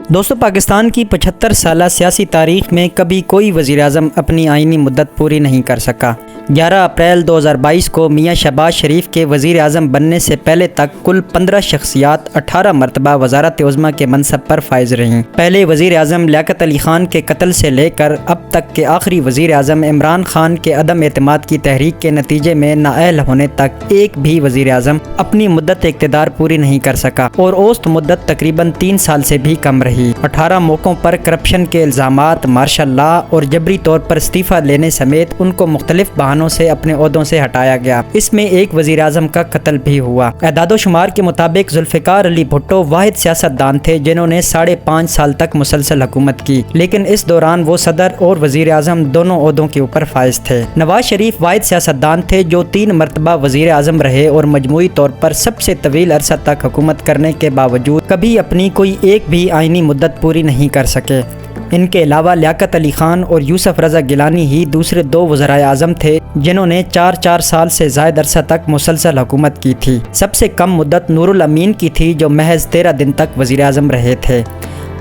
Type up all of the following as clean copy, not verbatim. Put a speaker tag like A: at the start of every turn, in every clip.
A: دوستو، پاکستان کی 75 سالہ سیاسی تاریخ میں کبھی کوئی وزیر اعظم اپنی آئینی مدت پوری نہیں کر سکا۔ 11 اپریل 2022 کو میاں شہباز شریف کے وزیر اعظم بننے سے پہلے تک کل 15 شخصیات 18 مرتبہ وزارت عظمیٰ کے منصب پر فائز رہیں۔ پہلے وزیر اعظم لیاقت علی خان کے قتل سے لے کر اب تک کے آخری وزیر اعظم عمران خان کے عدم اعتماد کی تحریک کے نتیجے میں نااہل ہونے تک ایک بھی وزیر اعظم اپنی مدت اقتدار پوری نہیں کر سکا اور اوسط مدت تقریباً 3 سال سے بھی کم رہی۔ 18 موقعوں پر کرپشن کے الزامات، مارشل لا اور جبری طور پر استعفیٰ لینے سمیت ان کو مختلف بہانوں سے اپنے عہدوں سے ہٹایا گیا۔ اس میں ایک وزیر اعظم کا قتل بھی ہوا۔ اعداد و شمار کے مطابق ذوالفقار علی بھٹو واحد سیاستدان تھے جنہوں نے 5.5 سال تک مسلسل حکومت کی، لیکن اس دوران وہ صدر اور وزیر اعظم دونوں عہدوں کے اوپر فائز تھے۔ نواز شریف واحد سیاستدان تھے جو 3 مرتبہ وزیر اعظم رہے اور مجموعی طور پر سب سے طویل عرصہ تک حکومت کرنے کے باوجود کبھی اپنی کوئی ایک بھی آئینی مدت پوری نہیں کر سکے۔ ان کے علاوہ لیاقت علی خان اور یوسف رضا گیلانی ہی دوسرے 2 وزرائے اعظم تھے جنہوں نے 4 سال سے زائد عرصہ تک مسلسل حکومت کی تھی۔ سب سے کم مدت نور الامین کی تھی جو محض 13 دن تک وزیر اعظم رہے تھے۔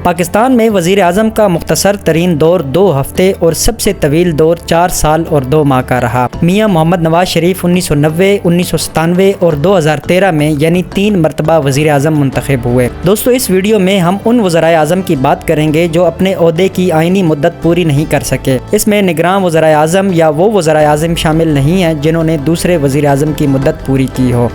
A: پاکستان میں وزیر اعظم کا مختصر ترین دور 2 ہفتے اور سب سے طویل دور 4 سال اور 2 ماہ کا رہا۔ میاں محمد نواز شریف 1990، 1997 اور 2013 میں یعنی 3 مرتبہ وزیر اعظم منتخب ہوئے۔ دوستو، اس ویڈیو میں ہم ان وزرائے اعظم کی بات کریں گے جو اپنے عہدے کی آئینی مدت پوری نہیں کر سکے۔ اس میں نگراں وزرائے اعظم یا وہ وزرائے اعظم شامل نہیں ہیں جنہوں نے دوسرے وزیر اعظم کی مدت پوری کی ہو۔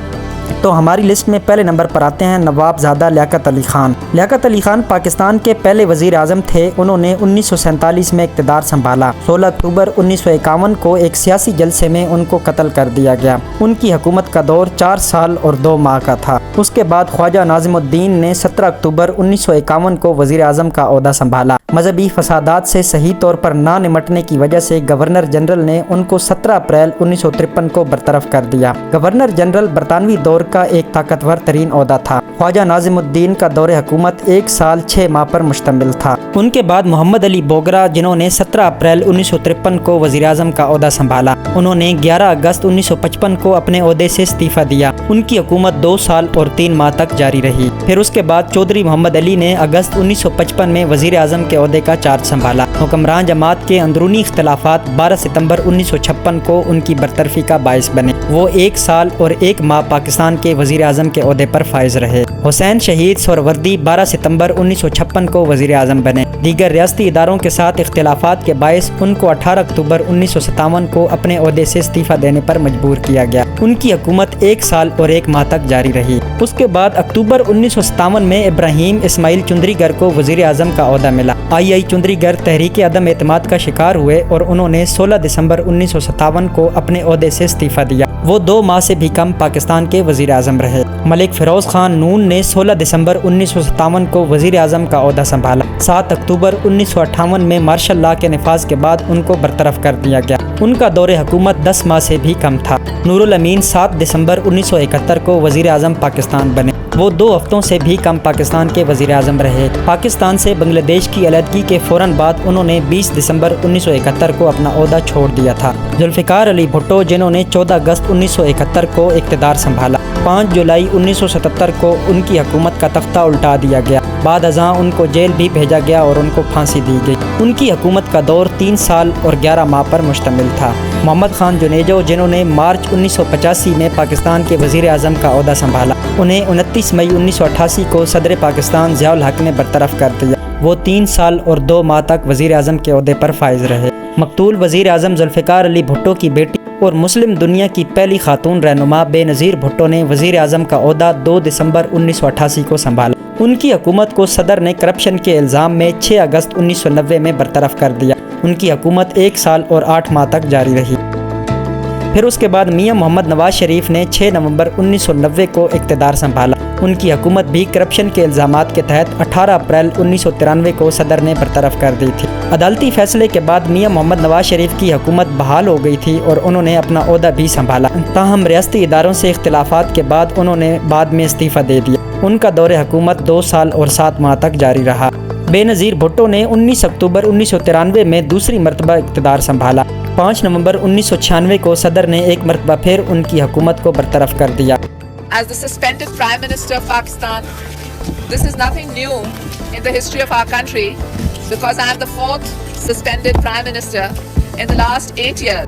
A: تو ہماری لسٹ میں پہلے نمبر پر آتے ہیں نواب زادہ لیاقت علی خان۔ لیاقت علی خان پاکستان کے پہلے وزیر اعظم تھے۔ انہوں نے 1947 میں اقتدار سنبھالا۔ 16 اکتوبر 1951 کو ایک سیاسی جلسے میں ان کو قتل کر دیا گیا۔ ان کی حکومت کا دور 4 سال اور 2 ماہ کا تھا۔ اس کے بعد خواجہ ناظم الدین نے 17 اکتوبر 1951 کو وزیر اعظم کا عہدہ سنبھالا۔ مذہبی فسادات سے صحیح طور پر نہ نمٹنے کی وجہ سے گورنر جنرل نے ان کو 17 اپریل 1953 کو برطرف کر دیا۔ گورنر جنرل برطانوی دور کا ایک طاقتور ترین عہدہ تھا۔ خواجہ ناظم الدین کا دور حکومت 1 سال 6 ماہ پر مشتمل تھا۔ ان کے بعد محمد علی بوگرا جنہوں نے 17 اپریل 1953 کو وزیر اعظم کا عہدہ سنبھالا۔ انہوں نے 11 اگست 1955 کو اپنے عہدے سے استعفیٰ دیا۔ ان کی حکومت 2 سال اور 3 ماہ تک جاری رہی۔ پھر اس کے بعد چودھری محمد علی نے اگست 1955 میں وزیر اعظم کے عہدے کا چارج سنبھالا۔ حکمران جماعت کے اندرونی اختلافات 12 ستمبر 1956 کو ان کی برطرفی کا باعث بنے۔ وہ 1 سال اور 1 ماہ پاکستان کے وزیر اعظم کے عہدے پر فائز رہے۔ حسین شہید سہروردی 12 ستمبر 1956 کو وزیر اعظم بنے۔ دیگر ریاستی اداروں کے ساتھ اختلافات کے باعث ان کو 18 اکتوبر 1957 کو اپنے عہدے سے استعفیٰ دینے پر مجبور کیا گیا۔ ان کی حکومت 1 سال اور 1 ماہ تک جاری رہی۔ اس کے بعد اکتوبر 1957 میں ابراہیم اسماعیل چندری گر کو وزیر اعظم کا عہدہ ملا۔ آئی چندری گر تحریک عدم اعتماد کا شکار ہوئے اور انہوں نے 16 دسمبر 1957 کو اپنے عہدے سے استعفیٰ دیا۔ وہ 2 ماہ سے بھی کم پاکستان کے وزیر اعظم رہے۔ ملک فیروز خان نون نے 16 دسمبر 1957 کو وزیر اعظم کا عہدہ سنبھالا۔ 7 اکتوبر 1958 میں مارشل لا کے نفاذ کے بعد ان کو برطرف کر دیا گیا۔ ان کا دور حکومت 10 ماہ سے بھی کم تھا۔ نور الامین 7 دسمبر 1971 کو وزیر اعظم پاکستان بنے۔ وہ 2 ہفتوں سے بھی کم پاکستان کے وزیر اعظم رہے۔ پاکستان سے بنگلہ دیش کی علیحدگی کے فوراً بعد انہوں نے 20 دسمبر 1971 کو اپنا عہدہ چھوڑ دیا تھا۔ ذوالفقار علی بھٹو جنہوں نے 14 اگست 1971 کو اقتدار سنبھالا۔ 5 جولائی 1977 کو ان کی حکومت کا تختہ الٹا دیا گیا۔ بعد ازاں ان کو جیل بھی بھیجا گیا اور ان کو پھانسی دی گئی۔ ان کی حکومت کا دور 3 سال اور 11 ماہ پر مشتمل تھا۔ محمد خان جنیجو جنہوں نے مارچ 1985 میں پاکستان کے وزیر اعظم کا عہدہ سنبھالا، انہیں 29 مئی 1988 کو صدر پاکستان ضیاء الحق نے برطرف کر دیا۔ وہ 3 سال اور 2 ماہ تک وزیر اعظم کے عہدے پر فائز رہے۔ مقتول وزیر اعظم ذوالفقار علی بھٹو کی بیٹی اور مسلم دنیا کی پہلی خاتون رہنما بے نظیر بھٹو نے وزیر اعظم کا عہدہ 2 دسمبر 1988 کو سنبھالا۔ ان کی حکومت کو صدر نے کرپشن کے الزام میں 6 اگست 1990 میں برطرف کر دیا۔ ان کی حکومت 1 سال اور 8 ماہ تک جاری رہی۔ پھر اس کے بعد میاں محمد نواز شریف نے 6 نومبر 1990 کو اقتدار سنبھالا۔ ان کی حکومت بھی کرپشن کے الزامات کے تحت 18 اپریل 1993 کو صدر نے برطرف کر دی تھی۔ عدالتی فیصلے کے بعد میاں محمد نواز شریف کی حکومت بحال ہو گئی تھی اور انہوں نے اپنا عہدہ بھی سنبھالا۔ تاہم ریاستی اداروں سے اختلافات کے بعد انہوں نے بعد میں استعفیٰ دے دیا۔ ان کا دور حکومت 2 سال اور 7 ماہ تک جاری رہا۔ بے نظیر بھٹو نے 19 اکتوبر 1993 میں دوسری مرتبہ اقتدار سنبھالا۔ 5 نومبر 1996 کو صدر نے ایک مرتبہ پھر ان کی حکومت کو برطرف کر دیا۔
B: As the suspended Prime Minister of Pakistan, this is nothing new. in the history of our country because I am the 4th suspended Prime Minister in the last 8 years.